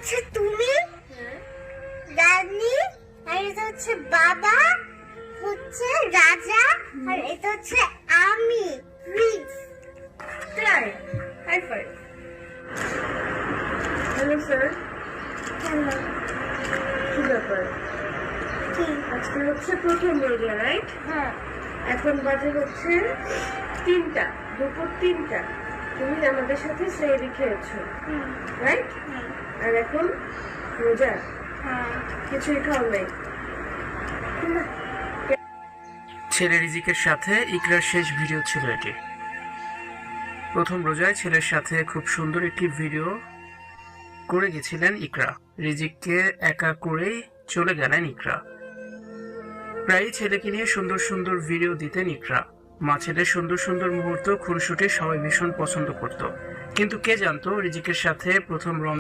হচ্ছে তুমি, রানী, আর এটা হচ্ছে বাবা, হচ্ছে রাজা, আর এটা হচ্ছে আমি, প্রিন্স। তাই high five. Hello sir, hello, কি ব্যাপার? কি? আজকে হচ্ছে প্রথম রোজা, রাইট? হ্যাঁ, এখন বাজে হচ্ছে 3টা, দুপুর 3টা। তুমি আমাদের সাথে সেহরি খেয়েছো, রাইট? আর এখন রোজা, হ্যাঁ। কিছুই খাও নাই। ছেলে রিজিকের সাথে ইকরার শেষ ভিডিও ছিল এটি। প্রথম রোজায় ছেলের সাথে খুব সুন্দর একটি ভিডিও করে গেছিলেন ইকরা। রিজিককে একা করেই চলে গেলেন ইকরা। প্রায়ই ছেলেকে নিয়ে সুন্দর সুন্দর ভিডিও দিতেন ইকরা। মা ছেলের সুন্দর সুন্দর মুহূর্ত খুনসুটি সবাই ভীষণ পছন্দ করত। কিন্তু কে জানতো রিজিকের সাথে প্রথম